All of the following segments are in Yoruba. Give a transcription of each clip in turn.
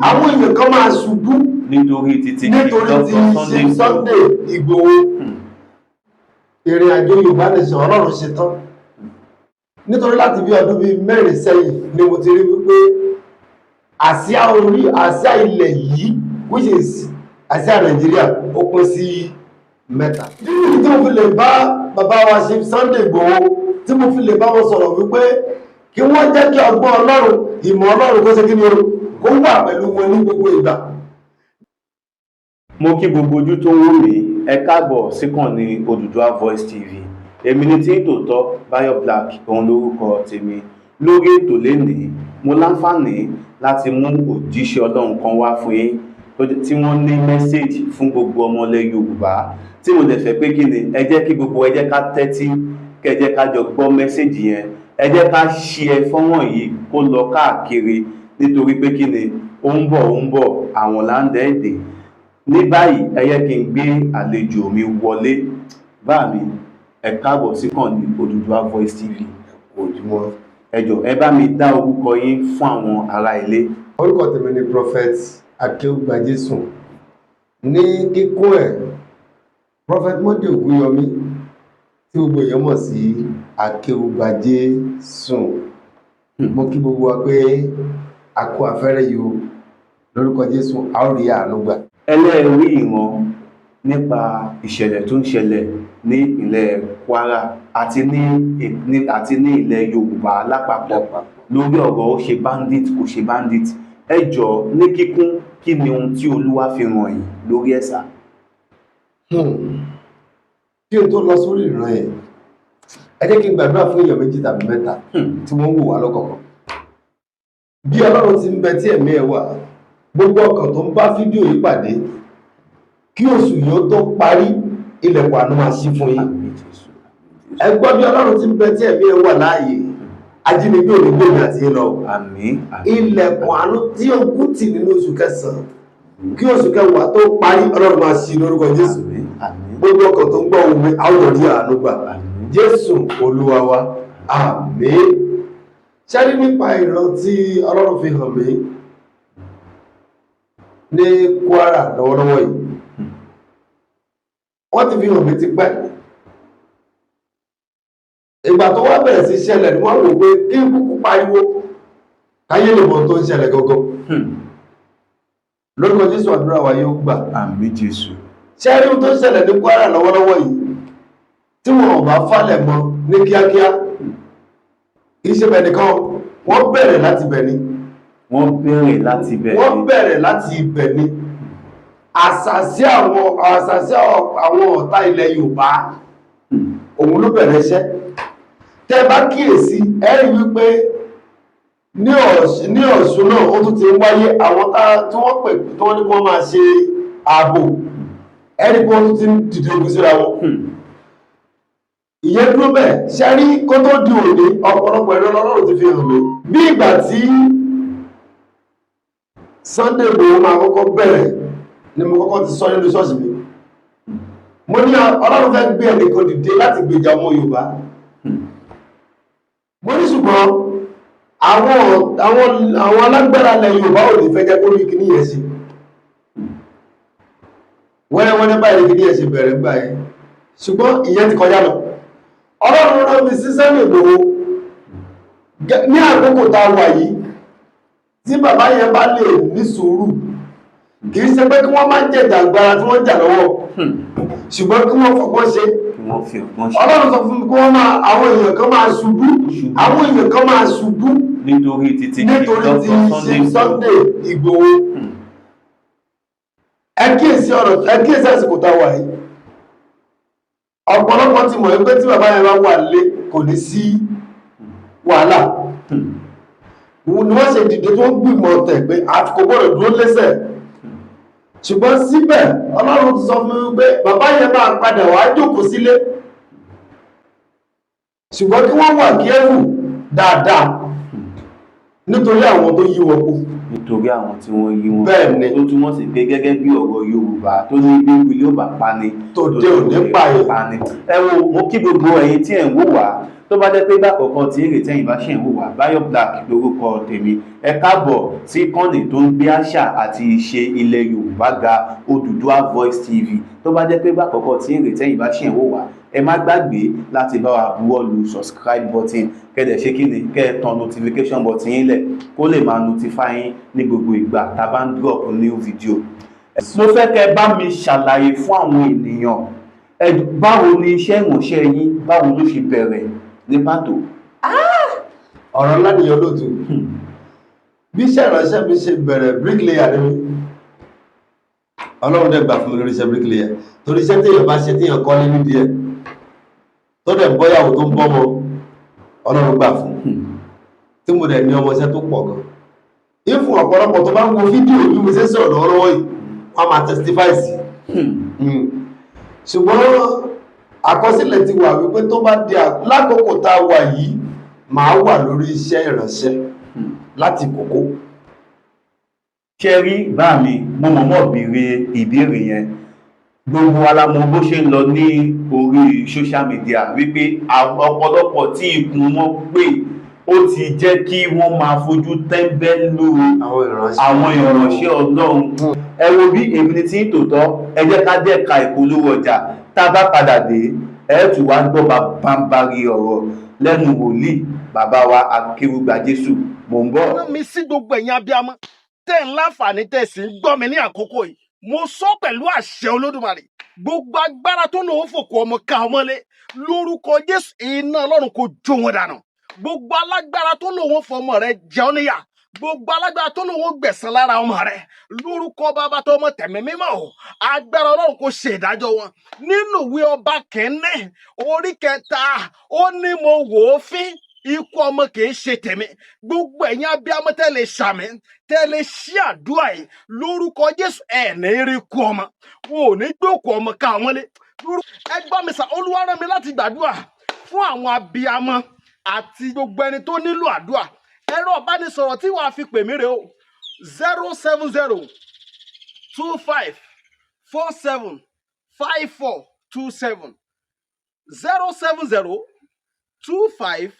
àwọn èèyàn kan máa ṣubú nítorí ti Sunday Ìgbòho. Ìrìn àjò Yorùbá Nation Ọlọ́run ṣe tán nítorí láti bí ọdún bíi mẹ́rin sẹ́yìn ni mo ti rí wípé àsíá ilẹ̀ yìí which is àsíá Nàìjíríà ó pín sí mẹ́ta. Tí mo fi lè bá bàbá wa ṣe Sunday Ìgbòho tí mo fi lè bá wọn sọ̀rọ̀ wípé kí wọ́n jẹ́ kí ọgbọ́n Ọlọ́run ìmọ̀ Ọlọ́run kó ṣe kí ni o kó wà pẹ̀lú wọn ní gbogbo ìgbà. Mo kí gbogbo ojú tó ń wò mí, ẹ káàbọ̀ síkànnì Odùduwà Voice TV. Èmi ni tí tòótọ́ Báyọ̀ Black òun lórúkọ tèmi. Lórí ètò lénìí mo láǹfààní láti mú òjíṣẹ́ Ọlọ́run kan wá fún yín tí wọ́n ní mẹ́séèjì fún gbogbo ọmọlẹ̀ Yorùbá tí mo dẹ̀ fẹ́ pé kí ni ẹ jẹ́ kí gbogbo ẹ jẹ́ ká tẹ́tí kẹ́ jẹ́ ká jọ gbọ́ mẹ́séèjì yẹn, ẹ jẹ́ ká share fọ́nrán yìí kó lọ káàkiri nítorí pé kí ni ó ń bọ̀ àwọn láńdẹ̀ èdè. Ní báyìí ẹ yẹ kí n gbé àlejò mi wọlé. Bá mi ẹ káàbọ̀ síkànnì Odùduwà Voice TV. Ojúmọ́. Ẹ jọ̀ọ́ ẹ bá mi dá orúkọ yín fún àwọn ará ilé. Orúkọ tèmi ni Prophet Akéwùgbàjésù. Ní kíkún ẹ̀ Prophet Monday Ògúnyọmí tí gbogbo èèyàn mọ̀ sí Akéwùgbàjésù. Mo kí gbogbo wa pé a kú afẹ́rẹ́ yìí o lórúkọ Jésù a ó rí àánú gbà. Ẹlẹ́rìí ìran nípa ìṣẹ̀lẹ̀ tó ń ṣẹlẹ̀ ní ilẹ̀ Kwara àti ní ilẹ̀ Yorùbá lápapọ̀ lórí ọ̀rọ̀ ó ṣe bandit kò ṣe bandit. Ẹ jọ̀ọ́ ní kíkún kí ni ohun tí Olúwa fi ràn yín lórí ẹ̀sà? Kí o tó lọ sórí ìran ẹ̀ ẹ jẹ́ kí n gbàdúrà fún èèyàn méjì tàbí mẹ́ta tí wọ́n wò wá lọ́kọ̀ọ̀kan. Bí Ọlọ́run ti ń bẹ tí ẹ̀mí ẹ̀ wà, gbogbo ọkàn tó ń bá fídíò yìí pàdé kí oṣù yìí ó tó parí ilẹ̀kùn àánú máa ṣí fún yín. Ẹ gbọ́ bí Ọlọ́run ti ń bẹ tí ẹ̀mí ẹ̀ wà láàyè, ajínigbé ò ní gbèmí àti yín lọ. Ilẹ̀kùn àánú tí ó gún tì nínú oṣù kẹsàn-án kí oṣù kẹwàá tó parí Ọlọ́run máa ṣí lórúkọ Jésù. Gbogbo ọkàn tó ń gbọ́ ohùn mi àwòrán rí àánú gbà. Jésù Olúwa wa, àmín. Ṣẹ́rí nípa ìran tí Ọlọ́run fi hàn mí ní Kwara lọ́wọ́lọ́wọ́ yìí, wọ́n ti fi hàn mí ti pẹ́. Ìgbà tó wá bẹ̀rẹ̀ sí ṣẹlẹ̀ ni wọ́n rò pé kí n kúkú pariwo káyé lè mọ̀ tó ń ṣẹlẹ̀ gangan. Lórúkọ Jésù àdúrà wa yóò gbà. Àmín Jésù. Ṣẹ́rí ohun tó ń ṣẹlẹ̀ ní Kwara lọ́wọ́lọ́wọ́ yìí tí wọn ò bá falẹ̀ mọ́ ní kíákíá kì í ṣe bẹ̀ nìkan, wọ́n bẹ̀rẹ̀ láti bẹ̀ ni. Wọ́n bẹ̀rẹ̀ láti ibẹ̀ ni. Àṣàsí àwọn ọ̀tá ilẹ̀ Yorùbá òun ló bẹ̀rẹ̀ iṣẹ́. Tẹ́ bá kíyèsí ẹ rí wípé ní Ọ̀ṣun náà ó tún ti ń wáyé àwọn tí wọ́n pè tí wọ́n ní kí wọ́n máa ṣe ààbò, ẹ rí pé wọ́n tún ti ń dìde ogun síra wọn. Ìyẹn dúró bẹ́ẹ̀ ṣe rí kó tó di òní ọ̀pọ̀lọpọ̀ ẹ̀rọ Ọlọ́run ti fi hàn mí. Bí ìgbà tí Sunday Igboho máa kọ́kọ́ bẹ̀rẹ̀ ni mo kọ́kọ́ ti sọ nínú ṣọ́ọ̀ṣì mi. Mo ní Ọlọ́run fẹ́ gbé ẹnìkan dìde láti gbèjà ọmọ Yorùbá. Mo ní ṣùgbọ́n àwọn alágbára ilẹ̀ Yorùbá ò ní fẹ́ jẹ́ kó rí kíní yẹn sí. Wẹ́rẹ́wẹ́rẹ́ báyìí kíní yẹn ṣe bẹ̀rẹ̀ gbà yẹn. Ṣùgbọ́n ìyẹn ti kọjá lọ. Ọlọ́run rán mi sí Sunday Igboho ní àkókò tá a wà yìí tí bàbá yẹn bá lè ní sùúrù, kì í ṣe pé kí wọ́n máa ń jẹ̀jà agbára tí wọ́n jà lọ́wọ́, ṣùgbọ́n kí wọ́n fọgbọ́n ṣe. Ọlọ́run sọ fún mi kí wọ́n àwọn èèyàn kan máa ṣubú, àwọn èèyàn kan máa ṣubú nítorí ti Sunday Igboho. Ẹ kíyèsí àsìkò tá a wà yìí. Ọ̀pọ̀lọpọ̀ ti mọ̀ pé tí bàbá yẹn bá wà lé kò ní sí wàhálà. Ni wọ́n ṣe dìde tó ń gbìmọ̀ tẹ̀ pé àfikò gbọ́dọ̀ dúró lẹ́sẹ̀. Ṣùgbọ́n síbẹ̀ Ọlọ́run ti sọ fún mi pé bàbá yẹn máa padà wá jókòó sílé. Ṣùgbọ́n kí wọ́n wà kẹ́rù dáadáa nítorí àwọn tó yí wọn kú. Nítorí àwọn tí wọ́n yí wọn. Bẹ́ẹ̀ni. Tó túmọ̀ sí pé gẹ́gẹ́ bí ọ̀rọ̀ Yorùbá tó ní gbígbí yóò bá pani. Tòde òní pààyàn. Ẹ wo mo kí gbogbo ẹ̀yin tí ẹ̀ ń wò wá tó bá jẹ́ pé bá kọ̀ọ̀kan tí èrè tẹ́yìn bá ṣe ń wò wá Bayo Black lórúkọ tèmi. Ẹ káàbọ̀ sí ìkànnì tó ń gbé àṣà àti ìṣe ilẹ̀ Yorùbá ga, Odùduwà Voice TV. Tó bá jẹ́ pé bá kọ̀ọ̀kan tí èrè tẹ́yìn bá ṣe ń wò wá, ẹ má gbàgbé láti bá wa buwọ́lu subscribe button, kẹ́dẹ̀ ṣe kí ni kẹ́ ẹ tan notification button yín lẹ̀ kó lè máa notify yín ní gbogbo ìgbà tá a bá ń drop new video. Mo fẹ́ kẹ́ bá mi ṣàlàyé fún àwọn ènìyàn báwo ni iṣẹ́ ìránṣẹ́ yín báwo ló ṣe bẹ̀rẹ̀ ní pàtó. ọ̀rọ̀ ńlá nìyẹn lóòtú. bí iṣẹ́ ìránṣẹ́ mi ṣe bẹ̀rẹ̀ bricklayer ni mí. Ọlọ́run dẹ̀ gbà fún mi lórí iṣẹ́ bricklayer torí iṣẹ́ téèyàn bá ṣe téèyàn kọ́ nínú díẹ̀ tó dẹ̀ bọ́yàwó tó ń bọ́mọ Ọlọ́run gbà fún tí mo dẹ̀ ní ọmọ iṣẹ́ tó pọ̀ gan. ìfún ọ̀pọ̀lọpọ̀ tó bá ń wo fídíò bí mo ṣe sọ̀rọ̀ lọ́wọ́lọ́wọ́ yìí wọ́n máa testify sí. ṣùgbọ́n àkọsílẹ̀ ti wà wípé tó bá di lákòókò tá a wà yìí máa wà lórí iṣẹ́ ìránṣẹ́ láti kókó. Ṣé rí bá mi mo mọ̀mọ́ béèrè ìbéèrè yẹn, gbogbo wa la mọ̀ bó ṣe ń lọ ní orí social media wípé ọ̀pọ̀lọpọ̀ tí ikùn wọn gbé ó ti jẹ́ kí wọ́n máa fojú tẹ́ńbẹ́lú àwọn ìránṣẹ́ Ọlọ́run. Ẹ wo bí èmi ni tí ń tòótọ́, ẹ jẹ́ ká dẹ́ka ìpolówó ọjà, tá a bá padà dé ẹ tún wá gbọ́ bàbáǹbarì ọ̀rọ̀ lẹ́nu wòlíì bàbá wa Akéwùgbà Jésù. Mò ń bọ̀. Ọ̀nà mi sí gbogbo ẹ̀yin abiyamọ tẹ́ ń láǹfààní tẹ́ sì ń gbọ́ mi ní àkókò yìí. Mo sọ pẹ̀lú àṣẹ Olódùmarè, gbogbo agbára tó lòun fòkò ọmọ ká ọmọlé lórúkọ Jésù, iná Ọlọ́run kò jó wọn dànù. Gbogbo alágbára tó lòun fọmọ rẹ jẹun níyà, gbogbo alágbára tó lòun gbẹ̀san lára ọmọ rẹ lórúkọ Bàbá tó Ọmọ tẹ̀mí mímọ́ o, agbára Ọlọ́run kò ṣe ìdájọ́ wọn. Nínú ìwé Ọba kẹ́ni orí 3 ó ní mo wò ó fín ikú ọmọ kìí ṣe tèmi. Gbogbo ẹ̀yin abiyamọ tẹ́ lè ṣàmì tẹ́ lè ṣí àdúrà yìí lórúkọ Jésù, ẹ̀ ní rí ikú ọmọ, wọn ò ní gbé òkú ọmọ ká wọn lé. Ẹ gbọ́ mi sà, Olúwa rán mi láti gbàdúrà fún àwọn abiyamọ àti gbogbo ẹni tó nílò àdúrà. Ẹ̀rọ ìbánisọ̀rọ̀ tí wàá fi pè mí rè o 070 25 47 5427 070 25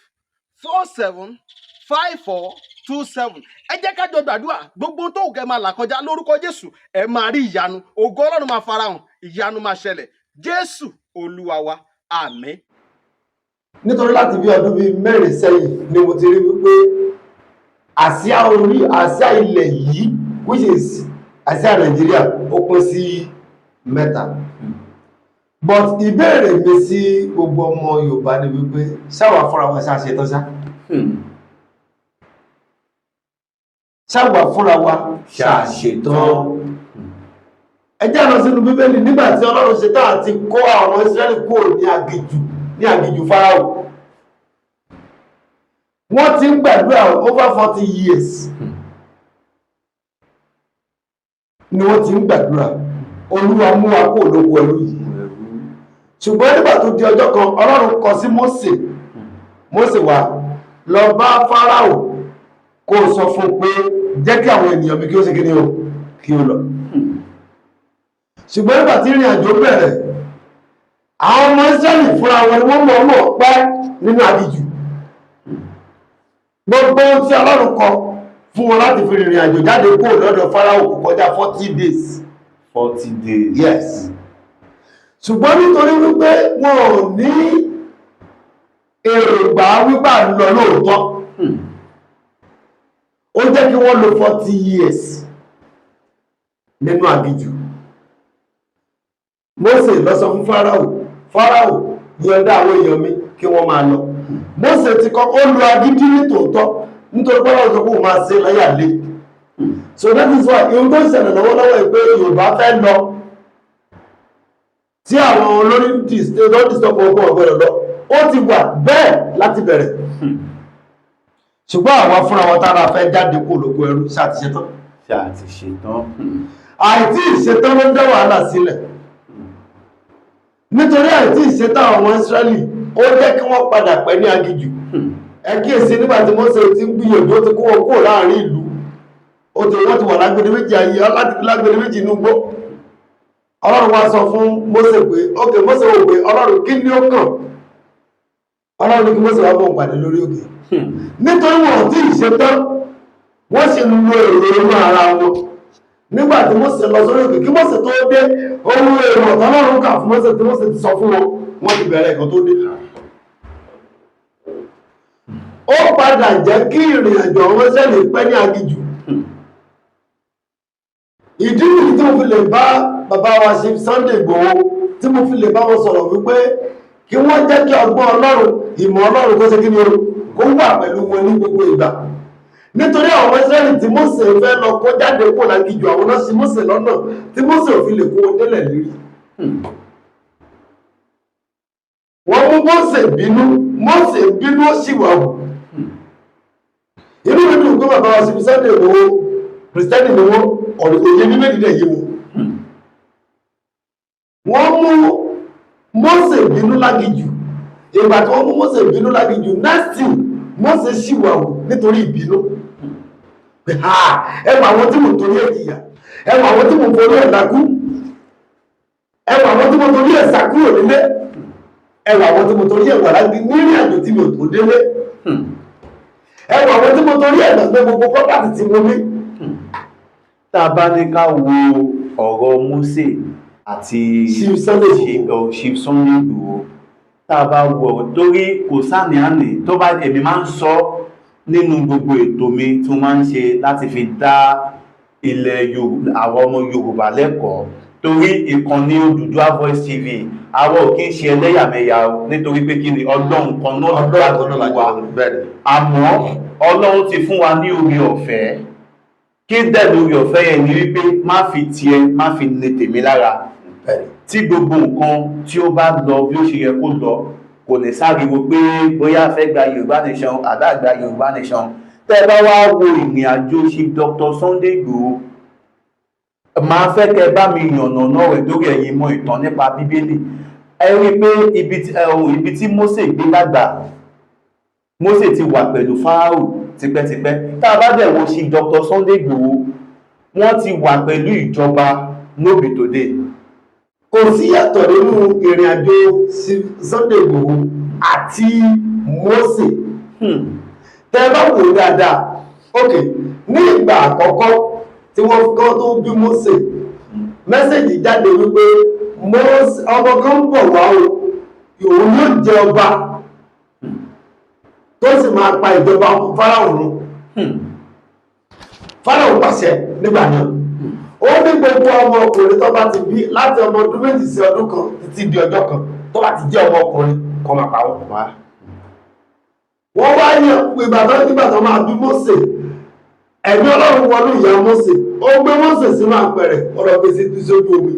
47 5427. Ẹ jẹ́ ká jọ gbàdúrà, gbogbo tó kẹ́ máa là kọjá lórúkọ Jésù ẹ máa rí ìyanu, ògo Ọlọ́run máa farahàn, ìyanu máa ṣẹlẹ̀. Jésù Olúwa wa, àmín. nítorí láti bí ọdún bíi 4 sẹ́yìn ni mo ti rí wípé àsíá ilẹ̀ yìí which is àsíá Nàìjíríà ó pín sí 3. but ìbéèrè mi sí gbogbo ọmọ Yorùbá ni wípé ṣáwà fúnra wa ṣàṣetán ṣá. ṣáwà fúnra wa ṣàṣetán. ẹ jẹ́ lọ sínú Bíbélì nígbà tí Ọlọ́run ṣetán àti kó àwọn Ísírẹ́lì kúrò ní aginjù Fáráò. Wọ́n ti ń gbàdúrà over 40 years ni wọ́n ti ń gbàdúrà Olúwa mú wa kó lóko ẹrú yìí. Ṣùgbọ́n nígbà tó di ọjọ́ kan Ọlọ́run kọ sí Mósè wá lọ bá Fáráò kó sọ fún pé jẹ́ kí àwọn ènìyàn mi kí ó ṣe kíni o kí ó lọ. Ṣùgbọ́n nígbà tí ìrìn àjò bẹ̀rẹ̀ àwọn ọmọ Ísírẹ́lì fúnra wọn ni wọ́n mọ̀ pẹ́ nínú aginjù. Gbogbo ohun tí Ọlọ́run kọ fún wọn láti fi rìnrìn àjò jáde kúrò lọ́dọ̀ Fáráò kò kọjá 40 days. 40 days. Yes. Ṣùgbọ́n nítorí wípé wọn ò ní èrògbà wípé à ń lọ lóòótọ́, ó jẹ́ kí wọ́n lò 40 years nínú aginjù. Mósè lọ sọ fún Fáráò yọ̀ǹda àwọn èèyàn mi kí wọ́n máa lọ. Mósè ti kọ́kọ́ lu agídí ní tòótọ́ nítorí pé wọ́n sọ pé òun máa ṣe láyà lé. So that is why ohun tó ń ṣẹlẹ̀ lọ́wọ́lọ́wọ́ ìpé Yorùbá fẹ́ lọ tí àwọn olórí dìstọ́pọ̀ ogun ọ̀gbẹ̀rẹ̀ lọ ó ti wà bẹ́ẹ̀ láti bẹ̀rẹ̀. Ṣùgbọ́n àwọn fúnra wọn tára fẹ́ jáde kó lóko ẹrú ṣáà ti ṣetán. Àìtí ìṣetán ló ń dá wàhálà sílẹ̀. Nítorí àìtí ìṣetán àwọn Ísírẹ́lì ó jẹ́ kí wọ́n padà pẹ́ ní aginjù. Ẹ kíyèsí nígbà tí Mósè ti ń gbìyànjú ó ti kó wọn kúrò láàrin ìlú, wọ́n ti wà lágbèdè méjì ayé lágbèdè méjì inú gbó. Ọlọ́run wá sọ fún Mósè pé ókè Mósè wò pé Ọlọ́run kí ni ó kàn ọlọ́run ní kí Mósè wá bọ̀ pàdé lórí òkè nítorí wọn ò tí ì ṣe tán wọ́n sì ń lo èrò inú ara wọn nígbà tí Mósè lọ sórí òkè kí Mósè tó dé ohun èrò ọ̀tọ́lọ́run kà fún Mósè tí Mósè ti sọ fún wọn wọ́n ti bẹ̀rẹ̀ ẹ̀kan tó dé ó padà jẹ́ kí ìrìn àjò àwọn Ísírẹ́lì pẹ́ ní aginjù ìdí nìyí tí mo fi lè bá bàbá wa ṣe Sunday Igboho tí mo fi lè bá wọn sọ̀rọ̀ wípé kí wọ́n jẹ́ kí ọgbọ́n Ọlọ́run ìmọ̀ Ọlọ́run kó ṣe kí ni o kó wà pẹ̀lú wọn ní gbogbo ìgbà nítorí àwọn Ísírẹ́lì tí Mósè fẹ́ lọ kó jáde kó láginjù àwọn náà ṣì Mósè lọ́nà tí Mósè ò fi lè kó wọn délẹ̀ lérí wọ́n mú Mósè bínú ó sì wà wù inú mi dùn pé bàbá wa ṣe Sunday Igboho Kristẹni ni wọ́n ọ̀rọ̀ òye ní méjìlẹ̀ yìí wọ́n mú Mósè bínú láginjù ìgbà tí wọ́n mú Mósè bínú láginjù nẹ́sì Mósè ṣìwàwù nítorí ìbínú ẹwà àwọn tí mo torí ẹ̀ jìyà ẹwà àwọn tí mo torí ẹ̀ dákú ẹwà àwọn tí mo torí ẹ̀ sàkúrò nílé ẹwà àwọn tí mo torí ẹ̀ wà lágbí nírìn àjò tí mi ò tó délé ẹwà àwọn tí mo torí ẹ̀ gbàgbé gbogbo pọ́pátì tí mo ní. Tá a bá ní ká wo ọ̀rọ̀ Mósè àti Chief Sunday Igboho tá a bá wo ọ̀rọ̀ torí kò sáàní àní tó bá èmi máa ń sọ nínú gbogbo ètò mi tí mo máa ń ṣe láti fi dá ilẹ̀ àwọn ọmọ Yorùbá lẹ́kọ̀ọ́ torí ìkànnì Odùduwà Voice TV àwọn ò kí ń ṣe ẹlẹ́yàmẹ̀yà nítorí pé kí ni Ọlọ́run kan náà gbàgbọ́ wa àmọ́ Ọlọ́run ti fún wa ní oore ọ̀fẹ́ kí dẹ̀ lórí ọ̀fẹ́ yẹn ni wípé má fi tiẹ̀ má fi ní tèmi lára tí gbogbo nǹkan tí ó bá lọ bí ó ṣe yẹ kó lọ kò ní sáriwo pé bóyá fẹ́ gba Yorùbá Nation àdá gba Yorùbá Nation tẹ́ bá wá wo ìrìn àjò ṣe Dr. Sunday Igboho máa fẹ́ kẹ́ bá mi yànnà náà rẹ̀ lórí ẹ̀yin mọ̀ ìtàn nípa Bíbélì ẹ rí pé ibi tí Mósè gbé dàgbà Mósè ti wà pẹ̀lú Fáráò tipẹ́tipẹ́ tá a bá dẹ̀ wo ṣe Dr. Sunday Igboho wọ́n ti wà pẹ̀lú ìjọba nóbì tòde kò sí yàtọ̀ nínú ìrìn àjò Sunday Igboho àti Mósè tẹ́ bá wò dáadáa ok ní ìgbà àkọ́kọ́ tí wọ́n kọ́ tó bí Mósè mẹ́sẹ̀jì jáde wípé ọmọ kan ń bọ̀ wá o òun yóò jẹ ọba tó sì máa pa ìjọba Fáráò run Fáráò pàṣẹ nígbà náà ó ní gbogbo ọmọ ọkùnrin tó bá ti bí láti ọmọ ọdún méjì sí ọdún kan títí di ọjọ́ kan tó bá ti jẹ́ ọmọ ọkùnrin kan máa pa wọ́n wá wọ́n wá yàn nígbà tó máa bí Mósè ẹ̀mí Ọlọ́run wọnú ìyá Mósè ó gbé Mósè sínú àpẹẹrẹ ọ̀rọ̀ gbèsè tí sójú omi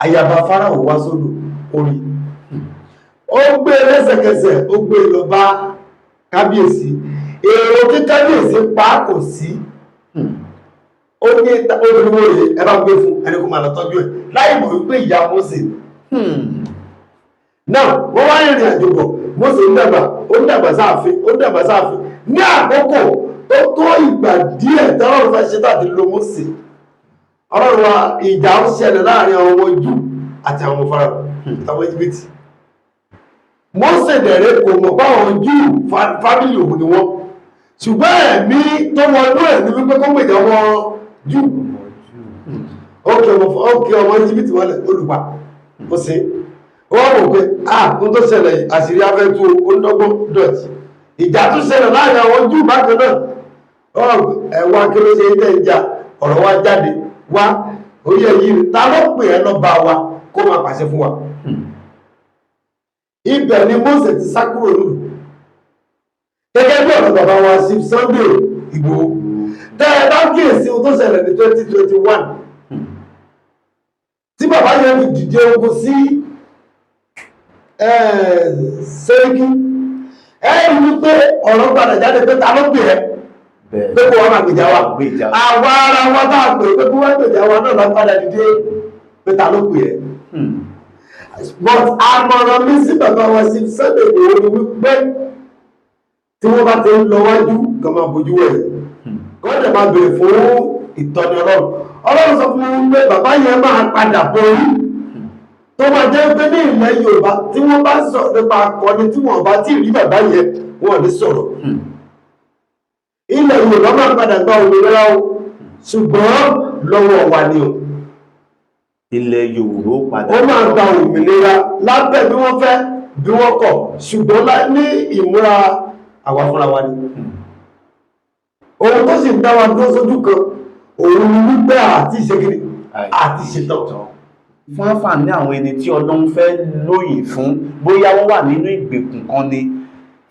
àyàbá Fáráò wá sódò orí ó gbé lẹ́sẹ̀kẹsẹ̀ ó gbé lọ bá kábíyèsí èrò tí kábíyèsí pa kò sí ó ní olùwò rẹ̀ ẹ bá gbé fún ẹni kó máa lọ tọ́jú ẹ̀ láì mọ̀ wípé ìyá Mósè náà wọ́n wá rìnrìn àjò bọ̀ Mósè ń dàgbà sáàfin ní àkókò tó tó ìgbà díẹ̀ tọ́lọ́run fẹ́ ṣe láti lo Mósè Ọlọ́run wa ìjà ń ṣẹlẹ̀ láàrin àwọn ọmọ Júù àti àwọn ọmọ Fáráò àtàwọn Íjíbítì Mósè dẹ̀rẹ́ kò mọ̀ bá àwọn Júù fámìlì òun ni wọ́n ṣùgbọ́n ẹ̀mí tó wọnú ẹ̀ ní wípé kó gbèjà wọn Júù ókè ọmọ Íjíbítì wọlé olùpa ó sì wọ́n mọ̀ pé kún tó ṣẹlẹ̀ àṣírí afẹ́tú onídọ́gbọ́n dọ̀tí ìjà tó ṣẹlẹ̀ láàrin àwọn Júù bákan náà ẹ̀wà kí ló ṣe ń tẹ̀ ń jà ọ̀rọ̀ wa jáde wá orí ẹ̀yí ta ló pè ẹ́ lọ bá wa kó máa pàṣẹ fún wa ibẹ̀ ni Mósè ti sá kúrò nílùú gẹ́gẹ́ bí ọ̀rọ̀ bàbá wa sí Sunday Igboho tẹ́ ẹ bá kíyèsí ohun tó ṣẹlẹ̀ ní 2021 tí bàbá yẹn fi dìde ogun sí Sẹ́ríkí ẹ rí wípé ọ̀rọ̀ padà jáde pé ta ló pè ẹ́ pé kó wọ́n máa gbèjà wa àwa ara wa bá pè pé kó wọ́n gbèjà wa náà lọ padà dìde pé ta ló pè ẹ́ but àmọ̀ràn mi sí bàbá wa sí Sunday Igboho ni wípé tí wọ́n bá ti ń lọ wájú kan máa bójú ẹ̀ kọ́ńdẹ̀ máa bèèrè fún ìtọ́ni Ọlọ́run sọ fún mi pé bàbá yẹn máa padà borí tó máa jẹ́ pé ní ilẹ̀ Yorùbá tí wọ́n bá sọ̀rọ̀ nípa akọni tí wọ́n bá tí rí bàbá yẹn wọ́n ní sọ̀rọ̀ ilẹ̀ Yorùbá máa padà gba òmìnira o ṣùgbọ́n lọ́wọ́ wa ni o ilẹ̀ Yorùbá ó padà ó máa gba òmìnira lábẹ́ bí wọ́n fẹ́ bí wọ́n kọ̀ ṣùgbọ́n ní ìmúra àwa fúnra wa ni ohun tó sì ń dá wa dúró sójú kan òun ni wípé àti ìṣèkiri àti ìṣètọ̀ fún àǹfààní àwọn ẹni tí Ọlọ́run fẹ́ lóyìn fún bóyá wọ́n wà nínú ìgbèkùn kan ni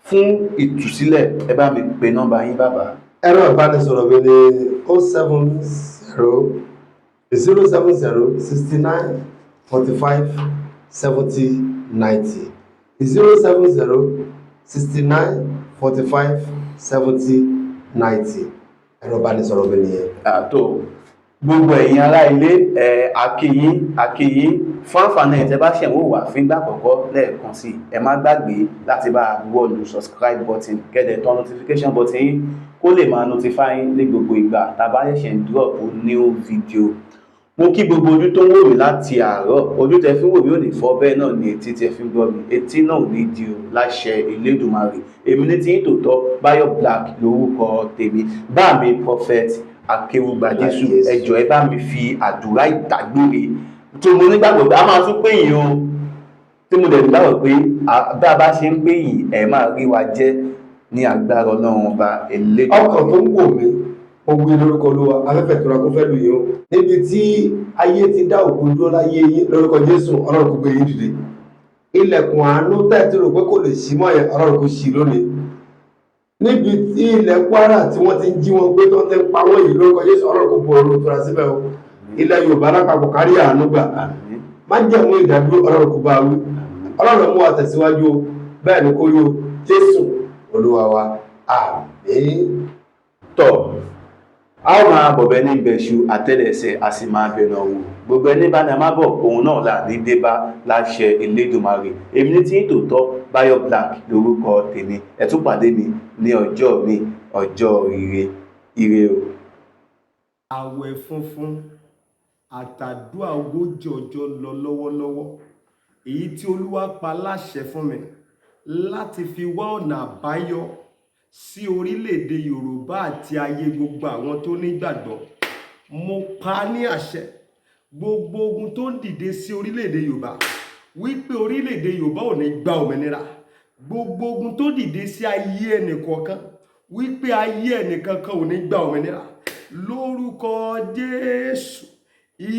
fún ìtúsílẹ̀ ẹ bá mi pe nọ́mbà yín bàbá. ẹ̀rọ ìbánisọ̀rọ̀ mi ni 070 070 69 45 70 90 070 69 45 70 90 ẹ̀rọ ìbánisọ̀rọ̀ mi nìyẹn. àtò gbogbo ẹ̀yin ará ilé àkíyín fún àǹfààní ẹ̀tẹ́ bá ṣẹ̀wò wà fíngbà àkọ́kọ́ lẹ́ẹ̀kan sí ẹ má gbàgbé láti bá wọ́ọ̀lù subscribe button kẹ́dẹ̀ tán notification button yín kó lè máa notify yín ní gbogbo ìgbà tàbá ṣẹ̀ṣẹ̀ ń drop new video. Mo kí gbogbo ojú tó ń wò mí láti àárọ̀ ojú tẹ fi ń wò mí ò ní fọ́ bẹ́ẹ̀ náà ni etí tẹ fi ń gbọ́ mi etí náà ò ní di o láṣẹ Elédùmarè èmi ní tí tòótọ́ Báyọ̀ Black lórúkọ tèmi bá mi prophet Akéwùgbà Jésù ẹ jọ̀ọ́ ẹ bá mi fi àdúrà ìdágbére tó mo nígbàgbọ́ pé a máa tún pè yín o tí mo dẹ̀ nígbàgbọ́ pé bá a bá ṣe ń pè yín ẹ máa rí wa jẹ́ ní agbára Ọlọ́run ọba Elédùmarè. ọkàn tó ń wò mí ó gbé lórúkọ Olúwa afẹ́fẹ́ tó ra kó fẹ́ lù yín o níbi tí ayé ti dá òkú dúró láyé yín lórúkọ Jésù Ọlọ́run kó gbé yín dìde ilẹ̀kùn àánú tẹ́tí rò pé kò lè ṣí mọ́ yẹn Ọlọ́run kó ṣí lónìí níbi tí ilẹ̀ Kwara tí wọ́n ti ń jí wọn gbé tó ń tẹ́ ń pa wọ́n yìí lórúkọ Jésù Ọlọ́run kó bo ọ̀run tó ra síbẹ̀ o ilẹ̀ Yorùbá lápapọ̀ kárí àánú gbà má jẹ̀mú ìdádúró Ọlọ́run kó bá wí Ọlọ́run mú wa tẹ̀síwájú o bẹ́ẹ̀ ni kó yó Jésù Olúwa wa àmín. tọ́ a ó máa bọ̀bẹ̀ ní ìbẹ̀ṣù àtẹ́lẹsẹ̀ a sì máa bẹ̀rẹ̀ wò gbogbo ẹni bá ní a máa bọ̀ òun náà là ní débá láṣẹ Elédùmarè èmi ní tí ń tòótọ́ Báyọ̀ Black lórúkọ tèmi ẹ tún pàdé mi ní ọjọ́ mi ọjọ́ ire o. àwẹ̀ funfun àtàdúrà ogójì ọjọ́ lọ lọ́wọ́lọ́wọ́ èyí tí Olúwa pa láṣẹ fún mi láti fi wá ọ̀nà àbáyọ sí orílẹ̀-èdè Yorùbá àti ayé gbogbo àwọn tó nígbàgbọ́ mo pa ní àṣẹ gbogbo ogun tó ń dìde sí orílẹ̀-èdè Yorùbá wípé orílẹ̀-èdè Yorùbá ò ní gba òmìnira gbogbo ogun tó dìde sí ayé ẹnìkọ̀ọ̀kan wípé ayé ẹnìkankan ò ní gba òmìnira lórúkọ Jésù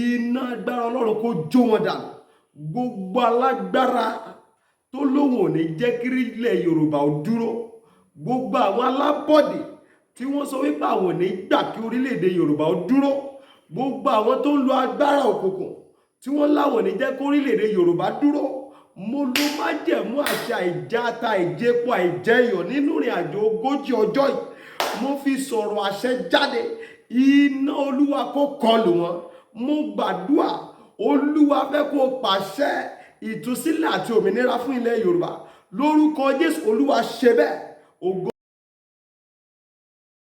iná agbára Ọlọ́run kó jó wọn dànù gbogbo alágbára tó lóhùn ò ní jẹ́ kí ilẹ̀ Yorùbá ó dúró gbogbo àwọn alábọ̀dé tí wọ́n sọ wípé àwọn ò ní gbà kí orílẹ̀-èdè Yorùbá ó dúró gbogbo àwọn tó ń lo agbára òkùnkùn tí wọ́n láwọn ò ní jẹ́ kí orílẹ̀-èdè Yorùbá dúró mo ló májẹ̀mú àṣà ìjáta ìjẹpọ̀ àìjẹyọ̀ nínú ìrìn àjò ogójì ọjọ́ yìí mo fi sọ̀rọ̀ àṣẹ jáde iná Olúwa kó kọlù wọn mo gbàdúrà Olúwa fẹ́ kó pàṣẹ ìtúsílẹ̀ àti òmìnira fún ilẹ̀ Yorùbá lórúkọ Jésù Olúwa ṣe bẹ́ẹ̀.